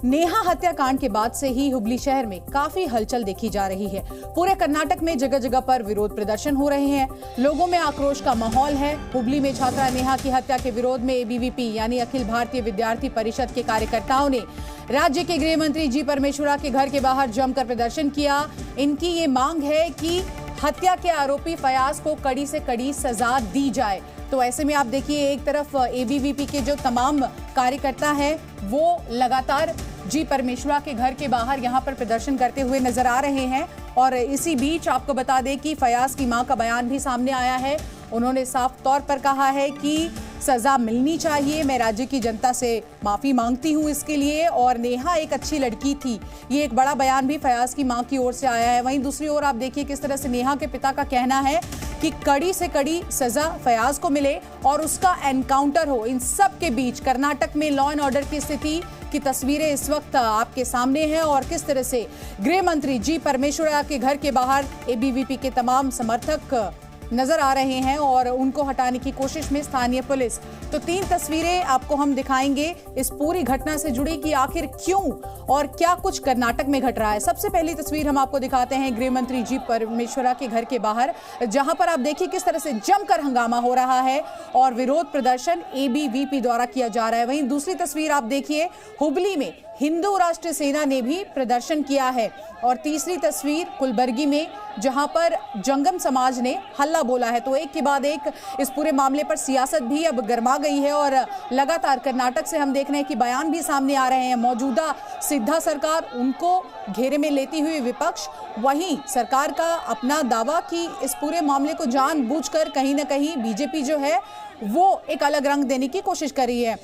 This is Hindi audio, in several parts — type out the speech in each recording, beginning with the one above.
नेहा हत्याकांड के बाद से ही हुबली शहर में काफी हलचल देखी जा रही है। पूरे कर्नाटक में जगह जगह पर विरोध प्रदर्शन हो रहे हैं। लोगों में आक्रोश का माहौल है। हुबली में छात्रा नेहा की हत्या के विरोध में एबीवीपी यानी अखिल भारतीय विद्यार्थी परिषद के कार्यकर्ताओं ने राज्य के गृह मंत्री जी परमेश्वरा के घर के बाहर जमकर प्रदर्शन किया। इनकी ये मांग है कि हत्या के आरोपी फयाज को कड़ी से कड़ी सजा दी जाए। तो ऐसे में आप देखिए, एक तरफ एबीवीपी के जो तमाम कार्यकर्ता हैं वो लगातार जी परमेश्वरा के घर के बाहर यहां पर प्रदर्शन करते हुए नजर आ रहे हैं। और इसी बीच आपको बता दें कि फयाज की मां का बयान भी सामने आया है। उन्होंने साफ तौर पर कहा है कि सजा मिलनी चाहिए। मैं राज्य की जनता से माफी मांगती हूं इसके लिए, और नेहा एक अच्छी लड़की थी। ये एक बड़ा बयान भी फयाज की मां की ओर से आया है। वहीं दूसरी ओर आप देखिए किस तरह से नेहा के पिता का कहना है कि कड़ी से कड़ी सजा फयाज को मिले और उसका एनकाउंटर हो। इन सब के बीच कर्नाटक में लॉ एंड ऑर्डर की स्थिति की तस्वीरें इस वक्त आपके सामने हैं, और किस तरह से गृह मंत्री जी परमेश्वरा के घर के बाहर एबीवीपी के तमाम समर्थक नजर आ रहे हैं और उनको हटाने की कोशिश में स्थानीय पुलिस। तो 3 तस्वीरें आपको हम दिखाएंगे इस पूरी घटना से जुड़ी कि आखिर क्यों और क्या कुछ कर्नाटक में घट रहा है। सबसे पहली तस्वीर हम आपको दिखाते हैं गृह मंत्री जी परमेश्वरा के घर के बाहर, जहां पर आप देखिए किस तरह से जमकर हंगामा हो रहा है और विरोध प्रदर्शन एबीवीपी द्वारा किया जा रहा है। वहीं दूसरी तस्वीर आप देखिए, हुबली में हिंदू राष्ट्र सेना ने भी प्रदर्शन किया है। और तीसरी तस्वीर कुलबर्गी में, जहां पर जंगम समाज ने हल्ला बोला है। तो एक के बाद एक इस पूरे मामले पर सियासत भी अब गर्मा गई है और लगातार कर्नाटक से हम देख रहे हैं कि बयान भी सामने आ रहे हैं। मौजूदा सिद्धा सरकार, उनको घेरे में लेती हुई विपक्ष, वहीं सरकार का अपना दावा कि इस पूरे मामले को जानबूझकर कहीं ना कहीं बीजेपी जो है वो एक अलग रंग देने की कोशिश कर रही है।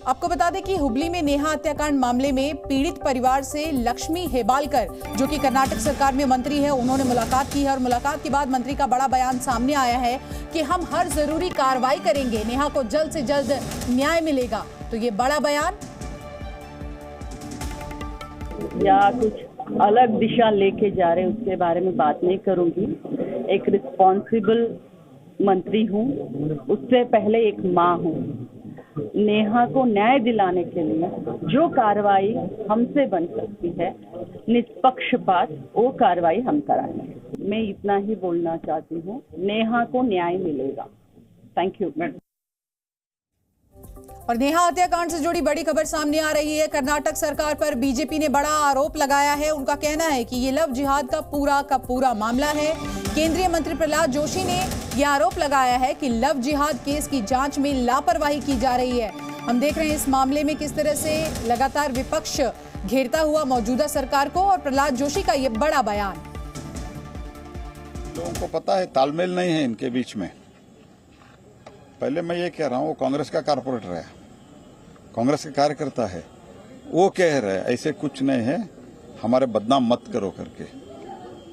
आपको बता दें कि हुबली में नेहा हत्याकांड मामले में पीड़ित परिवार से लक्ष्मी हेबालकर, जो कि कर्नाटक सरकार में मंत्री है, उन्होंने मुलाकात की है। और मुलाकात के बाद मंत्री का बड़ा बयान सामने आया है कि हम हर जरूरी कार्रवाई करेंगे, नेहा को जल्द से जल्द न्याय मिलेगा। तो ये बड़ा बयान या कुछ अलग दिशा लेके जा रहे उसके बारे में बात नहीं करूंगी। एक रिस्पॉन्सिबल मंत्री हूँ, उससे पहले एक माँ हूँ। नेहा को न्याय दिलाने के लिए जो कार्रवाई हमसे बन सकती है, निष्पक्षपात, वो कार्रवाई हम कराएंगे। मैं इतना ही बोलना चाहती हूँ, नेहा को न्याय मिलेगा। Thank you. और नेहा हत्याकांड से जुड़ी बड़ी खबर सामने आ रही है। कर्नाटक सरकार पर बीजेपी ने बड़ा आरोप लगाया है। उनका कहना है कि ये लव जिहाद का पूरा मामला है। केंद्रीय मंत्री प्रहलाद जोशी ने यह आरोप लगाया है कि लव जिहाद केस की जांच में लापरवाही की जा रही है। हम देख रहे हैं इस मामले में किस तरह से लगातार विपक्ष घेरता हुआ मौजूदा सरकार को, और प्रहलाद जोशी का ये बड़ा बयान। लोगों को पता है तालमेल नहीं है इनके बीच में। पहले मैं ये कह रहा हूँ, वो कांग्रेस का कारपोरेटर है, कांग्रेस का कार्यकर्ता है, वो कह रहे हैं ऐसे कुछ नहीं है, हमारे बदनाम मत करो करके।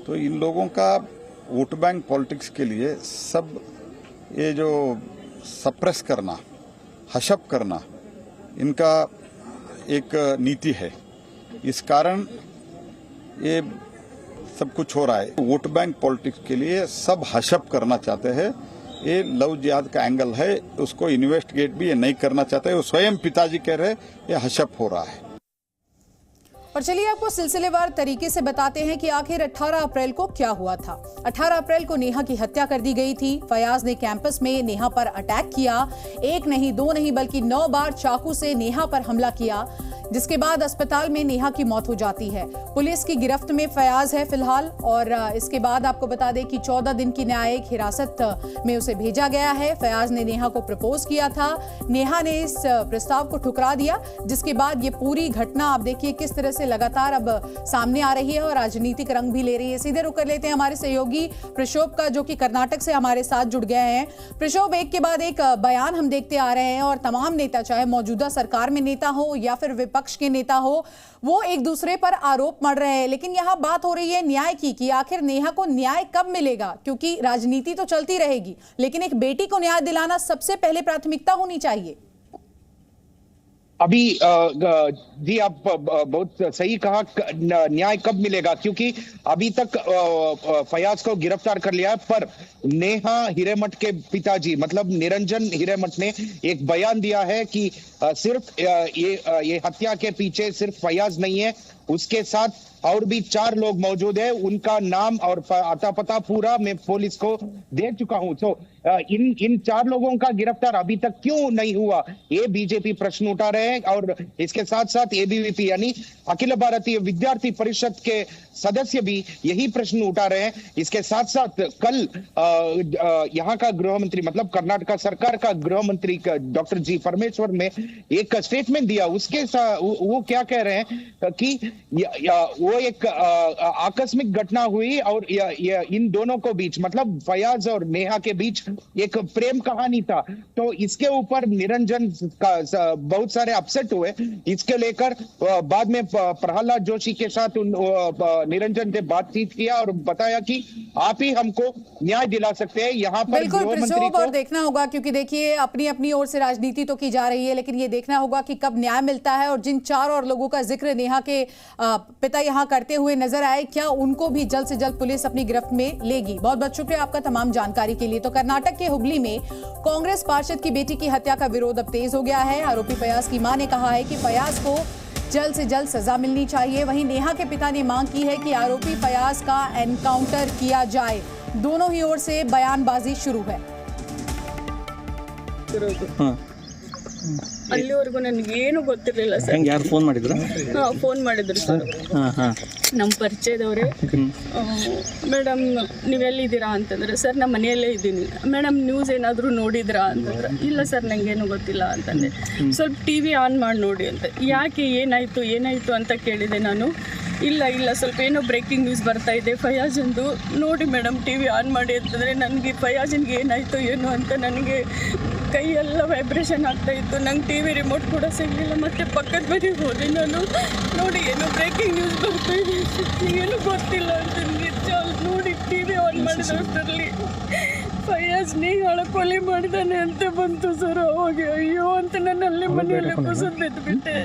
तो इन लोगों का वोट बैंक पॉलिटिक्स के लिए सब ये जो सप्रेस करना, हशप करना, इनका एक नीति है। इस कारण ये सब कुछ हो रहा है। वोट बैंक पॉलिटिक्स के लिए सब हशप करना चाहते हैं। ये लव जिहाद का एंगल है, उसको इन्वेस्टिगेट भी ये नहीं करना चाहते। वो स्वयं पिताजी कह रहे ये हशप हो रहा है। और चलिए आपको सिलसिलेवार तरीके से बताते हैं कि आखिर 18 अप्रैल को क्या हुआ था। 18 अप्रैल को नेहा की हत्या कर दी गई थी। फयाज ने कैंपस में नेहा पर अटैक किया। 1 नहीं 2 नहीं बल्कि 9 बार चाकू से नेहा पर हमला किया, जिसके बाद अस्पताल में नेहा की मौत हो जाती है। पुलिस की गिरफ्त में फयाज है फिलहाल, और इसके बाद आपको बता दें कि 14 दिन की न्यायिक हिरासत में उसे भेजा गया है। फयाज ने नेहा को प्रपोज किया था। नेहा ने इस प्रस्ताव को ठुकरा दिया, जिसके बाद ये पूरी घटना आप देखिए किस तरह से लगातार अब सामने आ रही है और राजनीतिक रंग भी ले रही है। सीधे रुक कर लेते हैं हमारे सहयोगी प्रशोभ का, जो कि कर्नाटक से हमारे साथ जुड़ गए हैं। प्रशोभ, एक के बाद एक बयान हम देखते आ रहे हैं और तमाम नेता, चाहे मौजूदा सरकार में नेता हो या फिर विपक्ष के नेता हो, वो एक दूसरे पर आरोप मढ़ रहे हैं। लेकिन यहाँ बात हो रही है न्याय की कि आखिर नेहा को न्याय कब मिलेगा, क्योंकि राजनीति तो चलती रहेगी, लेकिन एक बेटी को न्याय दिलाना सबसे पहले प्राथमिकता होनी चाहिए। अभी जी आप बहुत सही कहा, न्याय कब मिलेगा, क्योंकि अभी तक फयाज को गिरफ्तार कर लिया है, पर नेहा हिरेमठ के पिताजी मतलब निरंजन हिरेमठ ने एक बयान दिया है कि सिर्फ ये हत्या के पीछे सिर्फ फयाज नहीं है, उसके साथ और भी 4 लोग मौजूद है, उनका नाम और अता पता पूरा मैं पुलिस को दे चुका हूं। तो इन 4 लोगों का गिरफ्तार अभी तक क्यों नहीं हुआ, ये बीजेपी प्रश्न उठा रहे हैं। और इसके साथ साथ एबीवीपी यानी अखिल भारतीय विद्यार्थी परिषद के सदस्य भी यही प्रश्न उठा रहे हैं। इसके साथ साथ कल यहाँ का गृह मंत्री मतलब कर्नाटक सरकार का गृह मंत्री डॉक्टर जी परमेश्वर ने एक स्टेटमेंट दिया, उसके वो क्या कह रहे हैं कि वो एक आकस्मिक घटना हुई और इन दोनों को बीच मतलब फयाज और नेहा के बीच एक प्रेम कहानी था। तो इसके ऊपर निरंजन का बहुत सारे अपसेट हुए। इसके लेकर बाद में प्रहलाद जोशी के साथ निरंजन ने बातचीत किया और बताया कि आप ही हमको न्याय दिला सकते हैं। यहाँ पर बिल्कुल प्रसोभ, और देखना होगा क्योंकि देखिए अपनी अपनी ओर से राजनीति तो की जा रही है, लेकिन ये देखना होगा कि कब न्याय मिलता है। और जिन 4 और लोगों का जिक्र नेहा के पिता यहाँ करते हुए नजर आए, क्या उनको भी जल्द से जल्द पुलिस अपनी गिरफ्त में लेगी। बहुत बहुत शुक्रिया आपका तमाम जानकारी के लिए। तो कर्नाटक के हुबली में कांग्रेस पार्षद की बेटी की हत्या का विरोध अब तेज हो गया है। आरोपी फयाज की मां ने कहा है कि फयाज को जल्द से जल्द सजा मिलनी चाहिए। वहीं नेहा के पिता ने मांग की है कि आरोपी फयाज का एनकाउंटर किया जाए। दोनों ही ओर से बयानबाजी शुरू है। ಅಲ್ಲಿವರೆಗೂ ನನಗೆ ಏನು ಗೊತ್ತಿರಲಿಲ್ಲ ಸರ್. ಯಾರು ಫೋನ್ ಮಾಡಿದ್ರು? ಫೋನ್ ಮಾಡಿದ್ರು ಸರ್, ನಮ್ಮ ಪರಿಚಯದವರೇ. ಮೇಡಮ್ ನೀವೆಲ್ಲಿದ್ದೀರಾ ಅಂತಂದ್ರೆ, ಸರ್ ನಮ್ಮ ಮನೆಯಲ್ಲೇ ಇದ್ದೀನಿ. ಮೇಡಮ್ ನ್ಯೂಸ್ ಏನಾದರೂ ನೋಡಿದ್ರಾ ಅಂತಂದ್ರೆ, ಇಲ್ಲ ಸರ್ ನನಗೇನು ಗೊತ್ತಿಲ್ಲ ಅಂತಂದೆ. ಸ್ವಲ್ಪ ಟಿ ವಿ ಆನ್ ಮಾಡಿ ನೋಡಿ ಅಂತ. ಯಾಕೆ ಏನಾಯಿತು ಅಂತ ಕೇಳಿದೆ ನಾನು. ಇಲ್ಲ ಸ್ವಲ್ಪ ಏನೋ ಬ್ರೇಕಿಂಗ್ ನ್ಯೂಸ್ ಬರ್ತಾ ಇದೆ ಫಯಾಜಂದು, ನೋಡಿ ಮೇಡಮ್ ಟಿ ವಿ ಆನ್ ಮಾಡಿ ಅಂತಂದರೆ ನನಗೆ ಫಯಾಜನ್ಗೆ ಏನಾಯಿತು ಏನೋ ಅಂತ ನನಗೆ ಕೈಯೆಲ್ಲ ವೈಬ್ರೇಷನ್ ಆಗ್ತಾ ಇತ್ತು. ನಂಗೆ ಟಿ ವಿ ರಿಮೋಟ್ ಕೂಡ ಸಿಗಲಿಲ್ಲ. ಮತ್ತು ಪಕ್ಕದ ಮನೆಗೆ ಹೋದೆ ನಾನು, ನೋಡಿ ಏನೋ ಬ್ರೇಕಿಂಗ್ ನ್ಯೂಸ್ ಬರ್ತಾ ಇದೆ, ಏನೂ ಗೊತ್ತಿಲ್ಲ ಅಂತ ನೋಡಿ ಟಿ ವಿ ಆನ್ ಮಾಡಿದಷ್ಟರಲ್ಲಿ ಫಯಾಜ್ ನೇಹಾಳ ಕೊಲೆ ಮಾಡಿದಾನೆ ಅಂತ ಬಂತು ಸರ್. ಅವಾಗ ಅಯ್ಯೋ ಅಂತ ನಾನು ಅಲ್ಲೇ ಮನೆಯಲ್ಲೇ ಕುಸಿದು ಬಿಟ್ಟೆ.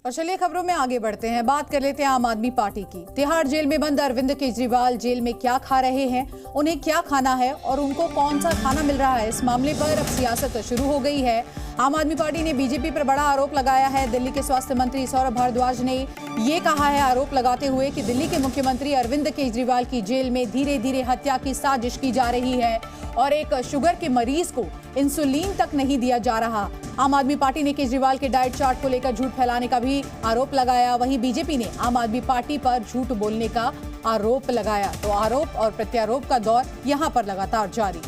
और चलिए खबरों में आगे बढ़ते हैं। बात कर लेते हैं आम आदमी पार्टी की। तिहाड़ जेल में बंद अरविंद केजरीवाल जेल में क्या खा रहे हैं, उन्हें क्या खाना है और उनको कौन सा खाना मिल रहा है, इस मामले पर अब सियासत शुरू हो गई है। आम आदमी पार्टी ने बीजेपी पर बड़ा आरोप लगाया है। दिल्ली के स्वास्थ्य मंत्री सौरभ भारद्वाज ने ये कहा है आरोप लगाते हुए कि दिल्ली के मुख्यमंत्री अरविंद केजरीवाल की जेल में धीरे धीरे हत्या की साजिश की जा रही है और एक शुगर के मरीज को इंसुलिन तक नहीं दिया जा रहा। आम आदमी पार्टी ने केजरीवाल के डाइट चार्ट को लेकर झूठ फैलाने का भी आरोप लगाया। वहीं बीजेपी ने आम आदमी पार्टी पर झूठ बोलने का आरोप लगाया। तो आरोप और प्रत्यारोप का दौर यहां पर लगातार जारी।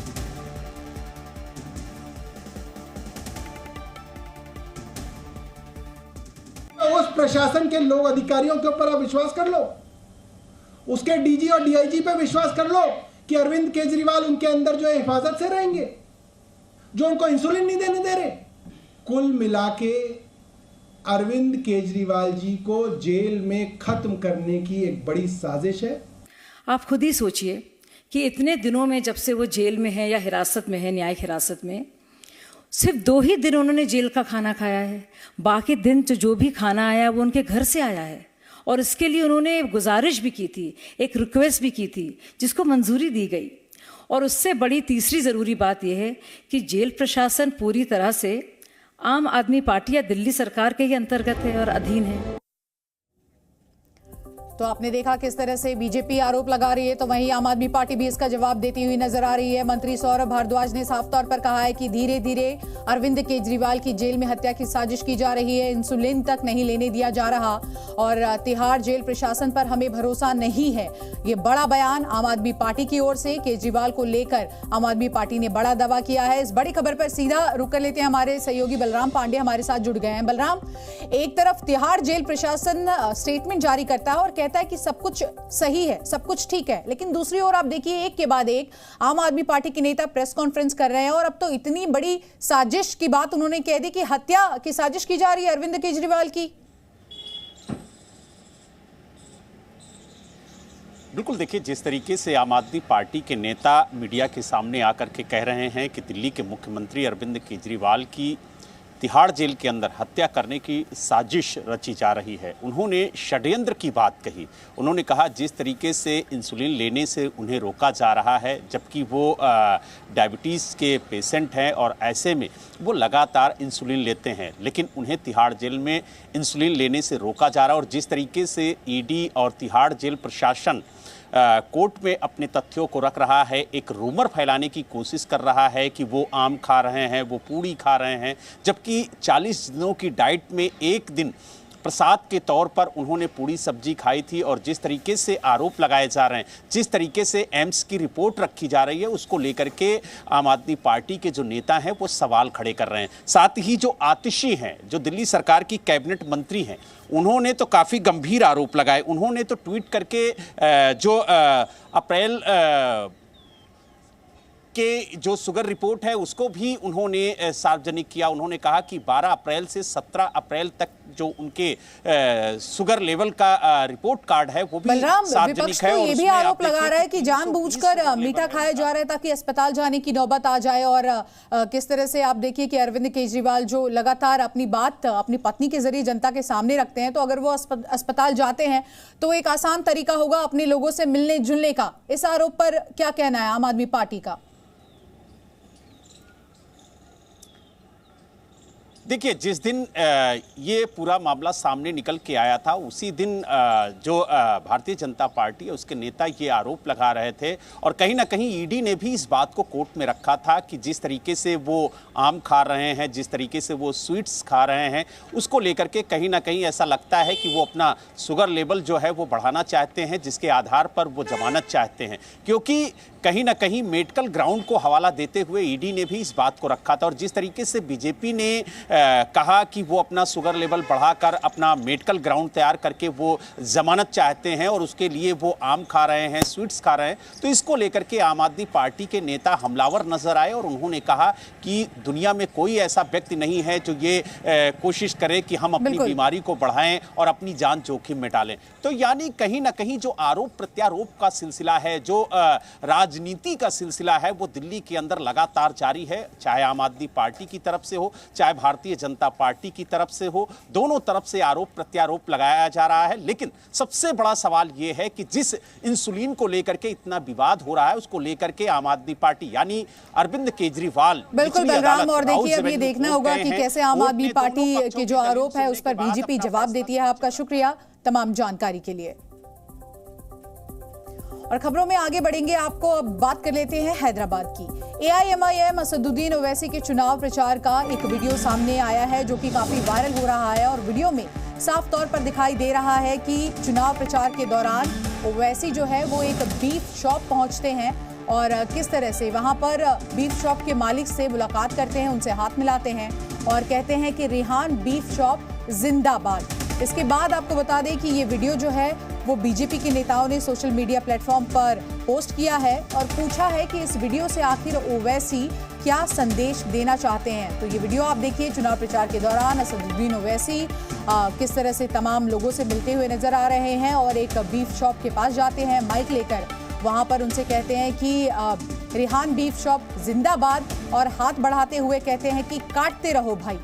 उस प्रशासन के लोग अधिकारियों के ऊपर आप विश्वास कर लो, उसके डीजी और डीआईजी पे विश्वास कर लो कि अरविंद केजरीवाल उनके अंदर जो है हिफाजत से रहेंगे, जो उनको इंसुलिन नहीं देने दे रहे। कुल मिला के अरविंद केजरीवाल जी को जेल में खत्म करने की एक बड़ी साजिश है। आप खुद ही सोचिए कि इतने दिनों में जब से वो जेल में है या हिरासत में है, न्यायिक हिरासत में, सिर्फ 2 ही दिन उन्होंने जेल का खाना खाया है। बाकी दिन जो भी खाना आया वो उनके घर से आया है और इसके लिए उन्होंने गुजारिश भी की थी, एक रिक्वेस्ट भी की थी जिसको मंजूरी दी गई। और उससे बड़ी तीसरी ज़रूरी बात यह है कि जेल प्रशासन पूरी तरह से आम आदमी पार्टी या दिल्ली सरकार के ही अंतर्गत है और अधीन है। तो आपने देखा किस तरह से बीजेपी आरोप लगा रही है, तो वहीं आम आदमी पार्टी भी इसका जवाब देती हुई नजर आ रही है। मंत्री सौरभ भारद्वाज ने साफ तौर पर कहा है कि धीरे धीरे अरविंद केजरीवाल की जेल में हत्या की साजिश की जा रही है, इंसुलिन तक नहीं लेने दिया जा रहा और तिहाड़ जेल प्रशासन पर हमें भरोसा नहीं है। ये बड़ा बयान आम आदमी पार्टी की ओर से केजरीवाल को लेकर आम आदमी पार्टी ने बड़ा दावा किया है। इस बड़ी खबर पर सीधा रुक कर लेते हैं, हमारे सहयोगी बलराम पांडे हमारे साथ जुड़ गए हैं। बलराम, एक तरफ तिहाड़ जेल प्रशासन स्टेटमेंट जारी करता है और कहता है कि सब कुछ सही है, सब कुछ ठीक है, लेकिन दूसरी ओर आप देखिए एक के बाद एक आम आदमी पार्टी के नेता प्रेस कॉन्फ्रेंस कर रहे हैं और अब तो इतनी बड़ी साजिश की बात उन्होंने कह दी कि हत्या की साजिश की जा रही है अरविंद केजरीवाल की। बिल्कुल, देखिए जिस तरीके से आम आदमी पार्टी के नेता मीडिया के सामने आकर के कह रहे हैं कि दिल्ली के मुख्यमंत्री अरविंद केजरीवाल की तिहाड़ जेल के अंदर हत्या करने की साजिश रची जा रही है, उन्होंने षड्यंत्र की बात कही। उन्होंने कहा जिस तरीके से इंसुलिन लेने से उन्हें रोका जा रहा है, जबकि वो डायबिटीज़ के पेशेंट हैं और ऐसे में वो लगातार इंसुलिन लेते हैं, लेकिन उन्हें तिहाड़ जेल में इंसुलिन लेने से रोका जा रहा है। और जिस तरीके से ईडी और तिहाड़ जेल प्रशासन कोर्ट में अपने तथ्यों को रख रहा है, एक रूमर फैलाने की कोशिश कर रहा है कि वो आम खा रहे हैं, वो पूड़ी खा रहे हैं, जबकि 40 दिनों की डाइट में एक दिन प्रसाद के तौर पर उन्होंने पूरी सब्जी खाई थी। और जिस तरीके से आरोप लगाए जा रहे हैं, जिस तरीके से एम्स की रिपोर्ट रखी जा रही है, उसको लेकर के आम आदमी पार्टी के जो नेता हैं वो सवाल खड़े कर रहे हैं। साथ ही जो आतिशी हैं, जो दिल्ली सरकार की कैबिनेट मंत्री हैं, उन्होंने तो काफ़ी गंभीर आरोप लगाए। उन्होंने तो ट्वीट करके जो अप्रैल के जो शुगर रिपोर्ट है उसको भी उन्होंने सार्वजनिक किया। उन्होंने कहा कि 12 अप्रैल से 17 अप्रैल तक जो उनके शुगर लेवल का रिपोर्ट कार्ड है वो भी सार्वजनिक है। ये भी आरोप लगा रहा है कि जानबूझकर मीठा खाया जा रहा है ताकि अस्पताल जाने की नौबत आ जाए। और किस तरह से आप देखिए कि अरविंद केजरीवाल जो लगातार अपनी बात अपनी पत्नी के जरिए जनता के सामने रखते हैं, तो अगर वो अस्पताल जाते हैं तो एक आसान तरीका होगा अपने लोगों से मिलने जुलने का। इस आरोप पर क्या कहना है आम आदमी पार्टी का? देखिए, जिस दिन ये पूरा मामला सामने निकल के आया था, उसी दिन जो भारतीय जनता पार्टी है उसके नेता ये आरोप लगा रहे थे। और कहीं ना कहीं ईडी ने भी इस बात को कोर्ट में रखा था कि जिस तरीके से वो आम खा रहे हैं, जिस तरीके से वो स्वीट्स खा रहे हैं, उसको लेकर के कहीं ना कहीं ऐसा लगता है कि वो अपना शुगर लेवल जो है वो बढ़ाना चाहते हैं, जिसके आधार पर वो जमानत चाहते हैं। क्योंकि कहीं ना कहीं मेडिकल ग्राउंड को हवाला देते हुए ईडी ने भी इस बात को रखा था। और जिस तरीके से बीजेपी ने कहा कि वो अपना शुगर लेवल बढ़ाकर अपना मेडिकल ग्राउंड तैयार करके वो जमानत चाहते हैं और उसके लिए वो आम खा रहे हैं, स्वीट्स खा रहे हैं, तो इसको लेकर के आम आदमी पार्टी के नेता हमलावर नजर आए। और उन्होंने कहा कि दुनिया में कोई ऐसा व्यक्ति नहीं है जो ये कोशिश करे कि हम अपनी बीमारी को बढ़ाएं और अपनी जान जोखिम में डालें। तो यानी कहीं ना कहीं जो आरोप प्रत्यारोप का सिलसिला है, जो राजनीति का सिलसिला है, वो दिल्ली के अंदर लगातार जारी है, चाहे आम आदमी पार्टी की तरफ से हो, चाहे भारतीय जनता पार्टी की तरफ से हो। दोनों तरफ से आरोप प्रत्यारोप लगाया जा रहा है। लेकिन सबसे बड़ा सवाल यह है कि जिस इंसुलिन को लेकर के इतना विवाद हो रहा है, उसको लेकर के आम आदमी पार्टी यानी अरविंद केजरीवाल, बिल्कुल बलराम, और देखिए अब ये देखना होगा कि कैसे आम आदमी पार्टी के जो आरोप है उस पर बीजेपी जवाब देती है। आपका शुक्रिया तमाम जानकारी के लिए। और खबरों में आगे बढ़ेंगे, आपको अब बात कर लेते हैं हैदराबाद की। एआईएमआईएम असदुद्दीन ओवैसी के चुनाव प्रचार का एक वीडियो सामने आया है जो कि काफी वायरल हो रहा है। और वीडियो में साफ तौर पर दिखाई दे रहा है कि चुनाव प्रचार के दौरान ओवैसी जो है वो एक बीफ शॉप पहुंचते हैं और किस तरह से वहां पर बीफ शॉप के मालिक से मुलाकात करते हैं, उनसे हाथ मिलाते हैं और कहते हैं कि रेहान बीफ शॉप जिंदाबाद। इसके बाद आपको बता दें कि ये वीडियो जो है वो बीजेपी के नेताओं ने सोशल मीडिया प्लेटफॉर्म पर पोस्ट किया है और पूछा है कि इस वीडियो से आखिर ओवैसी क्या संदेश देना चाहते हैं। तो ये वीडियो आप देखिए, चुनाव प्रचार के दौरान असदुद्दीन ओवैसी किस तरह से तमाम लोगों से मिलते हुए नजर आ रहे हैं और एक बीफ शॉप के पास जाते हैं माइक लेकर, वहां पर उनसे कहते हैं कि रेहान बीफ शॉप जिंदाबाद और हाथ बढ़ाते हुए कहते हैं कि काटते रहो भाई।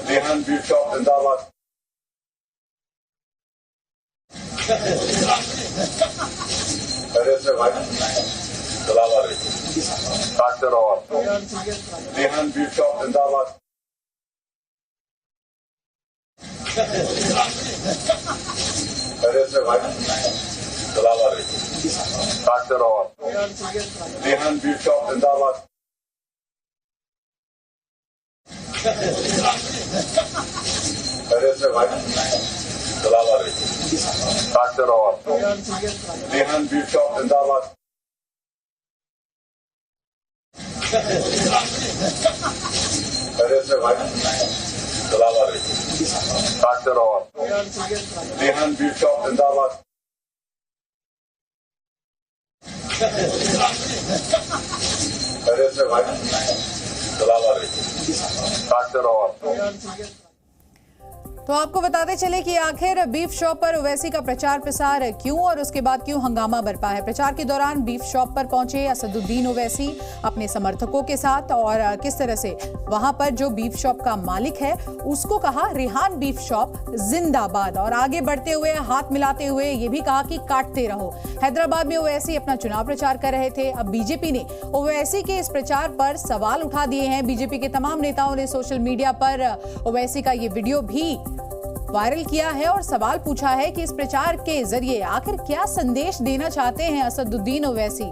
रेहान बीफ शॉप जिंदाबाद। से भाई सलाम वालेकुम, काटते रहो आप। रेहान बीफ शॉप जिंदाबाद। से भाई सलाम वालेकुम, काटते रहो आप। रेहान बीफ शॉप जिंदाबाद। से भाई सलाम वालेकुम, काटते रहो आप। रेहान बीफ शॉप जिंदाबाद। से भाई सलाम वालेकुम, काटते रहो आप। रेहान बीफ शॉप जिंदाबाद। से भाई सलाम वालेकुम, काटते रहो आप। तो आपको बताते चले कि आखिर बीफ शॉप पर ओवैसी का प्रचार प्रसार क्यों और उसके बाद क्यों हंगामा बरपा है। प्रचार के दौरान बीफ शॉप पर पहुंचे असदुद्दीन ओवैसी अपने समर्थकों के साथ और किस तरह से वहां पर जो बीफ शॉप का मालिक है उसको कहा रेहान बीफ शॉप जिंदाबाद और आगे बढ़ते हुए हाथ मिलाते हुए ये भी कहा कि काटते रहो। हैदराबाद में ओवैसी अपना चुनाव प्रचार कर रहे थे। अब बीजेपी ने ओवैसी के इस प्रचार पर सवाल उठा दिए हैं। बीजेपी के तमाम नेताओं ने सोशल मीडिया पर ओवैसी का ये वीडियो भी वायरल किया है और सवाल पूछा है कि इस प्रचार के जरिए आखिर क्या संदेश देना चाहते हैं असदुद्दीन ओवैसी।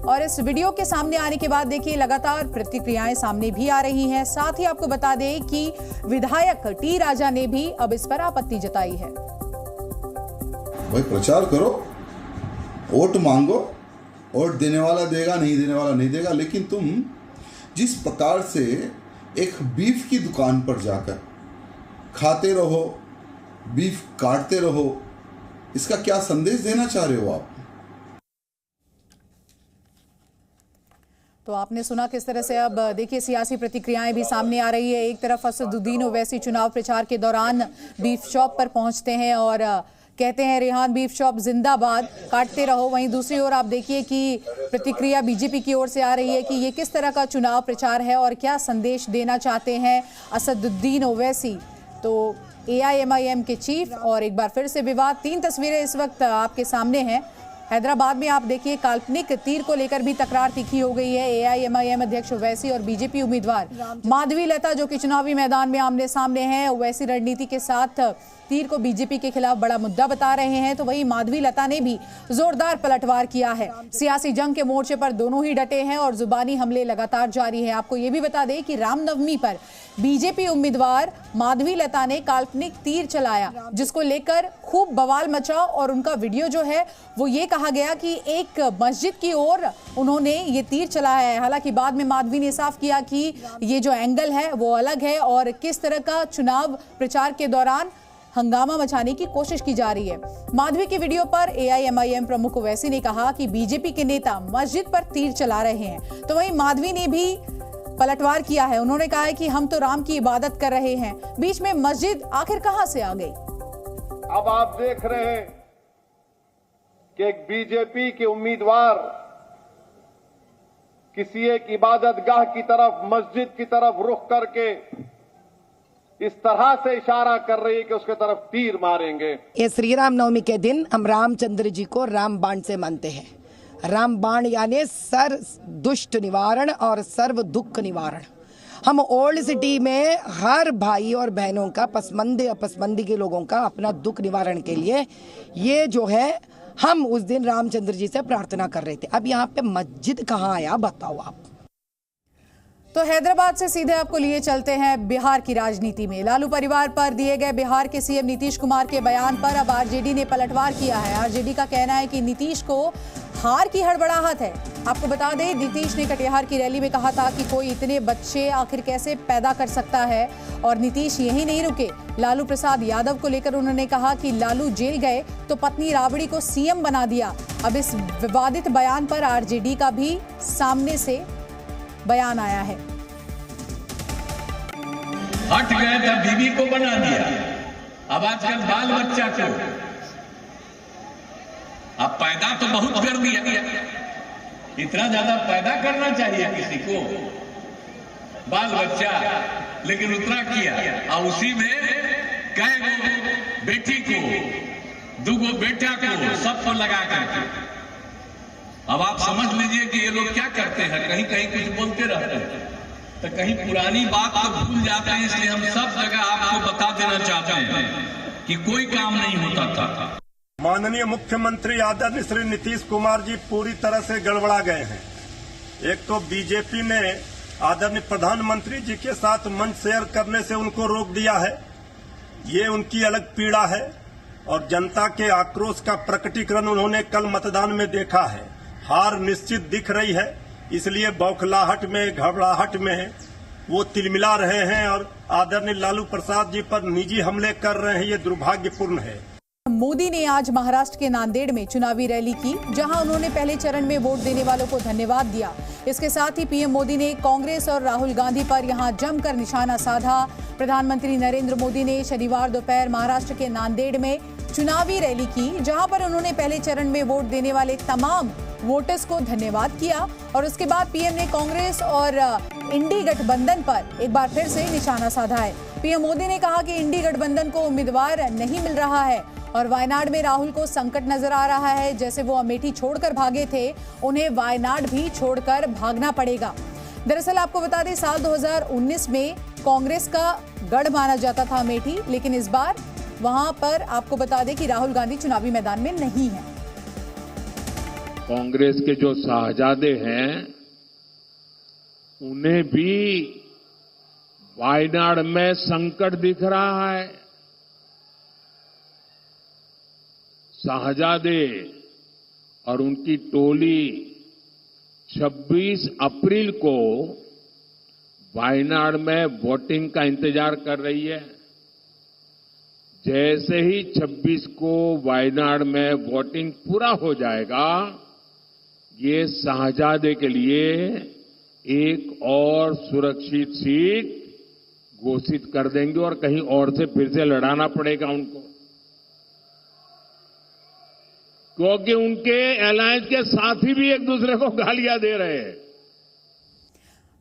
और इस वीडियो के सामने आने के बाद देखिए लगातार प्रतिक्रियाएं सामने भी आ रही हैं। साथ ही आपको बता दें कि विधायक टी राजा ने भी अब इस पर आपत्ति जताई है। भाई प्रचार करो, वोट मांगो, वोट देने वाला देगा, नहीं देने वाला नहीं देगा, लेकिन तुम जिस प्रकार से एक बीफ की दुकान पर जाकर खाते रहो, बीफ काटते रहो, इसका क्या संदेश देना चाह रहे हो आप? तो आपने सुना किस तरह से अब देखिए सियासी प्रतिक्रियाएं भी सामने आ रही है। एक तरफ असदुद्दीन ओवैसी चुनाव प्रचार के दौरान बीफ शॉप पर पहुंचते हैं और कहते हैं रेहान बीफ शॉप जिंदाबाद, काटते रहो। वहीं दूसरी ओर आप देखिए कि प्रतिक्रिया बीजेपी की ओर से आ रही है कि ये किस तरह का चुनाव प्रचार है और क्या संदेश देना चाहते हैं असदुद्दीन ओवैसी। तो AIMIM के चीफ और एक बार फिर से विवाद। 3 तस्वीरें इस वक्त आपके सामने हैं। हैदराबाद में आप देखिए काल्पनिक तीर को लेकर भी तकरार तीखी हो गई है। AIMIM अध्यक्ष ओवैसी और बीजेपी उम्मीदवार माधवी लता जो कि चुनावी मैदान में आमने सामने हैं। ओवैसी रणनीति के साथ तीर को बीजेपी के खिलाफ बड़ा मुद्दा बता रहे हैं, तो वहीं माधवी लता ने भी जोरदार पलटवार किया है। सियासी जंग के मोर्चे पर दोनों ही डटे हैं और जुबानी हमले लगातार जारी है। आपको ये भी बता दें कि रामनवमी पर बीजेपी उम्मीदवार माधवी लता ने काल्पनिक तीर चलाया जिसको लेकर खूब बवाल मचा और उनका वीडियो जो है वो ये कहा गया कि एक मस्जिद की ओर उन्होंने ये तीर चलाया है। हालांकि बाद में माधवी ने साफ किया कि ये जो एंगल है वो अलग है और किस तरह का चुनाव प्रचार के दौरान हंगामा मचाने की कोशिश की जा रही है। माधवी की वीडियो पर AIMIM प्रमुख ओवैसी ने कहा कि बीजेपी के नेता मस्जिद पर तीर चला रहे हैं, तो वहीं माधवी ने भी पलटवार किया है। उन्होंने कहा है कि हम तो राम की इबादत कर रहे हैं, बीच में मस्जिद आखिर कहां से आ गई। अब आप देख रहे हैं कि एक बीजेपी के उम्मीदवार किसी एक इबादतगाह की तरफ, मस्जिद की तरफ रुख करके इस तरह से इशारा कर रही है कि उसके तरफ तीर मारेंगे। ये श्री राम नवमी के दिन हम रामचंद्र जी को राम बाण से मानते हैं। राम बाण यानी सर्व दुष्ट निवारण और सर्व दुख निवारण। हम ओल्ड सिटी में हर भाई और बहनों का, पसमंदे अपसमंदी के लोगों का अपना दुख निवारण के लिए ये जो है हम उस दिन रामचंद्र जी से प्रार्थना कर रहे थे। अब यहाँ पे मस्जिद कहाँ आया बताओ आप। तो हैदराबाद से सीधे आपको लिए चलते हैं बिहार की राजनीति में। लालू परिवार पर दिए गए बिहार के सीएम नीतीश कुमार के बयान पर अब आरजेडी ने पलटवार किया है। आरजेडी का कहना है कि नीतीश को हार की हड़बड़ाहट है। आपको बता दें नीतीश ने कटिहार की रैली में कहा था कि कोई इतने बच्चे आखिर कैसे पैदा कर सकता है और नीतीश यही नहीं रुके। लालू प्रसाद यादव को लेकर उन्होंने कहा कि लालू जेल गए तो पत्नी राबड़ी को सीएम बना दिया। अब इस विवादित बयान पर आरजेडी का भी सामने से बयान आया है। हट गए तो बीवी को बना दिया, अब आजकल बाल बच्चा को अब पैदा तो बहुत कर दिया। इतना ज्यादा पैदा करना चाहिए किसी को, बाल बच्चा, लेकिन उतना किया और उसी में कई गो बेटी को, 2 गो बेटा को, सबको लगा करके। अब आप समझ लीजिए कि ये लोग क्या करते हैं, कहीं कहीं कुछ बोलते रहते हैं तो कहीं पुरानी बात तो भूल जाते हैं। इसलिए हम सब जगह आपको बता देना चाहते हैं कि कोई काम नहीं होता था। माननीय मुख्यमंत्री आदरणीय श्री नीतीश कुमार जी पूरी तरह से गड़बड़ा गए हैं। एक तो बीजेपी ने आदरणीय प्रधानमंत्री जी के साथ मंच शेयर करने से उनको रोक दिया है, ये उनकी अलग पीड़ा है और जनता के आक्रोश का प्रकटीकरण उन्होंने कल मतदान में देखा है। हार निश्चित दिख रही है, इसलिए बौखलाहट में, घबराहट में वो तिलमिला रहे हैं और आदरणीय लालू प्रसाद जी पर निजी हमले कर रहे हैं। ये दुर्भाग्यपूर्ण है। मोदी ने आज महाराष्ट्र के नांदेड़ में चुनावी रैली की, जहां उन्होंने पहले चरण में वोट देने वालों को धन्यवाद दिया। इसके साथ ही पीएम मोदी ने कांग्रेस और राहुल गांधी पर यहां जमकर निशाना साधा। प्रधानमंत्री नरेंद्र मोदी ने शनिवार दोपहर महाराष्ट्र के नांदेड़ में चुनावी रैली की, जहां पर उन्होंने पहले चरण में वोट देने वाले तमाम वोटर्स को धन्यवाद किया और उसके बाद पीएम ने कांग्रेस और इंडी गठबंधन पर एक बार फिर से निशाना साधा है। पीएम मोदी ने कहा कि इंडी गठबंधन को उम्मीदवार नहीं मिल रहा है और वायनाड में राहुल को संकट नजर आ रहा है। जैसे वो अमेठी छोड़कर भागे थे, उन्हें वायनाड भी छोड़कर भागना पड़ेगा। दरअसल आपको बता दें, साल 2019 में कांग्रेस का गढ़ माना जाता था अमेठी, लेकिन इस बार वहां पर आपको बता दें कि राहुल गांधी चुनावी मैदान में नहीं है। कांग्रेस के जो शाहजादे हैं उन्हें भी वायनाड में संकट दिख रहा है। शाहजादे और उनकी टोली 26 अप्रैल को वायनाड में वोटिंग का इंतजार कर रही है। जैसे ही 26 को वायनाड में वोटिंग पूरा हो जाएगा, ये शाहजादे के लिए एक और सुरक्षित सीट घोषित कर देंगे और कहीं और से फिर से लड़ाना पड़ेगा उनको, क्योंकि उनके अलायंस के साथी भी एक दूसरे को गालियां दे रहे हैं।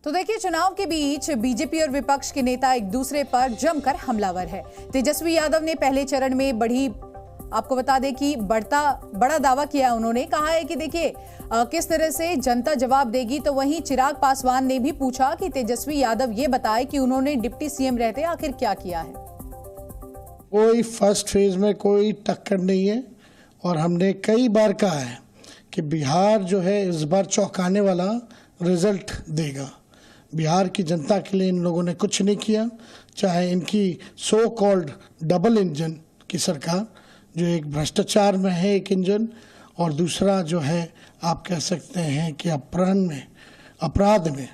तो देखिए, चुनाव के बीच बीजेपी और विपक्ष के नेता एक दूसरे पर जमकर हमलावर है। तेजस्वी यादव ने पहले चरण में आपको बता दें कि बड़ा दावा किया। उन्होंने कहा है कि देखिए किस तरह से जनता जवाब देगी। तो वहीं चिराग पासवान ने भी पूछा कि तेजस्वी यादव ये बताए कि उन्होंने डिप्टी सीएम रहते आखिर क्या किया है। कोई फर्स्ट फेज में कोई टक्कर नहीं है और हमने कई बार कहा है कि बिहार जो है इस बार चौंकाने वाला रिजल्ट देगा। बिहार की जनता के लिए इन लोगों ने कुछ नहीं किया, चाहे इनकी सो कॉल्ड डबल इंजन की सरकार, जो एक भ्रष्टाचार में है एक इंजन, और दूसरा जो है आप कह सकते हैं कि अपराध में,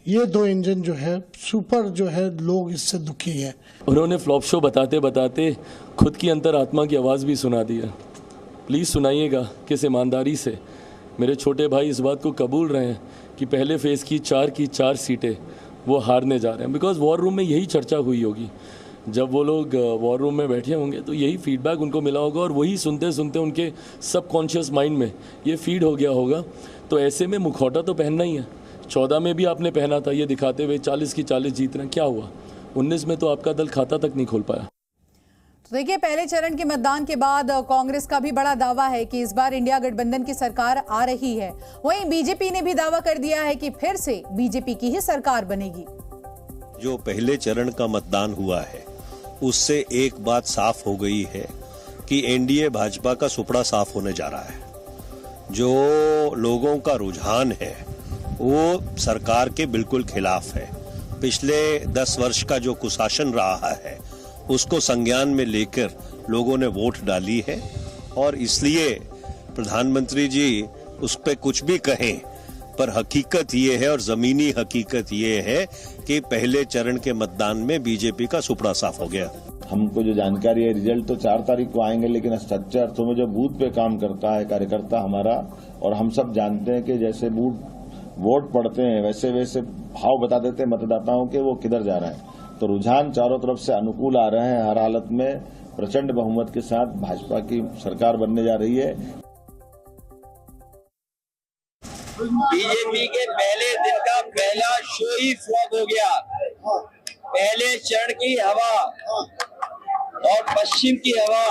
ये दो इंजन जो है सुपर जो है, लोग इससे दुखी है। उन्होंने फ्लॉप शो बताते बताते खुद की अंतरात्मा की आवाज़ भी सुना दी है। प्लीज़ सुनाइएगा किस ईमानदारी से मेरे छोटे भाई इस बात को कबूल रहे हैं कि पहले फेज़ की 4 सीटें वो हारने जा रहे हैं। बिकॉज वॉर रूम में यही चर्चा हुई होगी, जब वो लोग वॉर रूम में बैठे होंगे तो यही फीडबैक उनको मिला होगा और वही सुनते सुनते उनके सबकॉन्शियस माइंड में ये फीड हो गया होगा। तो ऐसे में मुखौटा तो पहनना ही है। 14 में भी आपने पहना था ये दिखाते हुए 40 की 40 जीतना, क्या हुआ? 19 में तो आपका दल खाता तक नहीं खोल पाया। तो देखिए, पहले चरण के मतदान के बाद कांग्रेस का भी बड़ा दावा है कि इस बार इंडिया गठबंधन की सरकार आ रही है। वहीं बीजेपी ने भी दावा कर दिया है कि फिर से बीजेपी की ही सरकार बनेगी। जो पहले चरण का मतदान हुआ है उससे एक बात साफ हो गई है कि एनडीए भाजपा का सुपड़ा साफ होने जा रहा है। जो लोगों का रुझान है वो सरकार के बिल्कुल खिलाफ है। पिछले 10 वर्ष का जो कुशासन रहा है उसको संज्ञान में लेकर लोगों ने वोट डाली है और इसलिए प्रधानमंत्री जी उस पर कुछ भी कहें, पर हकीकत ये है और जमीनी हकीकत ये है कि पहले चरण के मतदान में बीजेपी का सुपड़ा साफ हो गया। हमको जो जानकारी है, रिजल्ट तो 4 तारीख को आएंगे, लेकिन सच्चे अर्थों में जो बूथ पे काम करता है कार्यकर्ता हमारा, और हम सब जानते हैं कि जैसे वोट पड़ते हैं वैसे वैसे भाव बता देते हैं मतदाताओं के वो किधर जा रहे हैं। तो रुझान चारों तरफ से अनुकूल आ रहे हैं। हर हालत में प्रचंड बहुमत के साथ भाजपा की सरकार बनने जा रही है। बीजेपी के पहले दिन का पहला शो ही फ्लॉप हो गया। पहले चरण की हवा और पश्चिम की हवा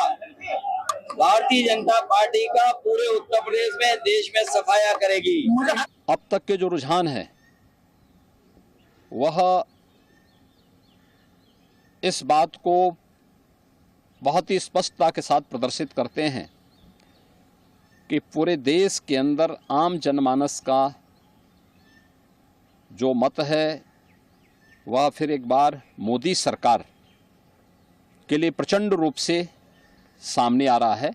भारतीय जनता पार्टी का पूरे उत्तर प्रदेश में, देश में सफाया करेगी। अब तक के जो रुझान है वह इस बात को बहुत ही स्पष्टता के साथ प्रदर्शित करते हैं कि पूरे देश के अंदर आम जनमानस का जो मत है वह फिर एक बार मोदी सरकार के लिए प्रचंड रूप से सामने आ रहा है।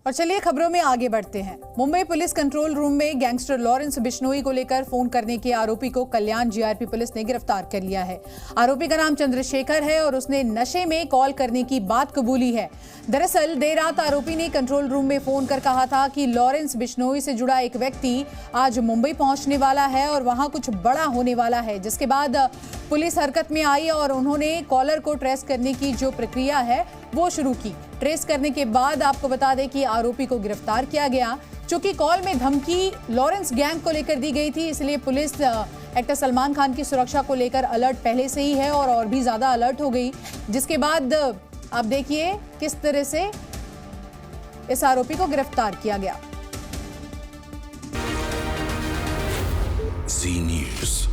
और चलिए खबरों में आगे बढ़ते हैं। मुंबई पुलिस कंट्रोल रूम में गैंगस्टर लॉरेंस बिश्नोई को लेकर फोन करने के आरोपी को कल्याण जीआरपी पुलिस ने गिरफ्तार कर लिया है। आरोपी का नाम चंद्रशेखर है और उसने नशे में कॉल करने की बात कबूली है। दरअसल देर रात आरोपी ने कंट्रोल रूम में फोन कर कहा था कि लॉरेंस बिश्नोई से जुड़ा एक व्यक्ति आज मुंबई पहुंचने वाला है और वहां कुछ बड़ा होने वाला है, जिसके बाद पुलिस हरकत में आई और उन्होंने कॉलर को ट्रेस करने की जो प्रक्रिया है वो शुरू की। ट्रेस करने के बाद आपको बता दें कि आरोपी को गिरफ्तार किया गया। चूंकि कॉल में धमकी लॉरेंस गैंग को लेकर दी गई थी, इसलिए पुलिस एक्टर सलमान खान की सुरक्षा को लेकर अलर्ट पहले से ही है और भी ज्यादा अलर्ट हो गई। जिसके बाद आप देखिए किस तरह से इस आरोपी को गिरफ्तार किया गया। Zee News।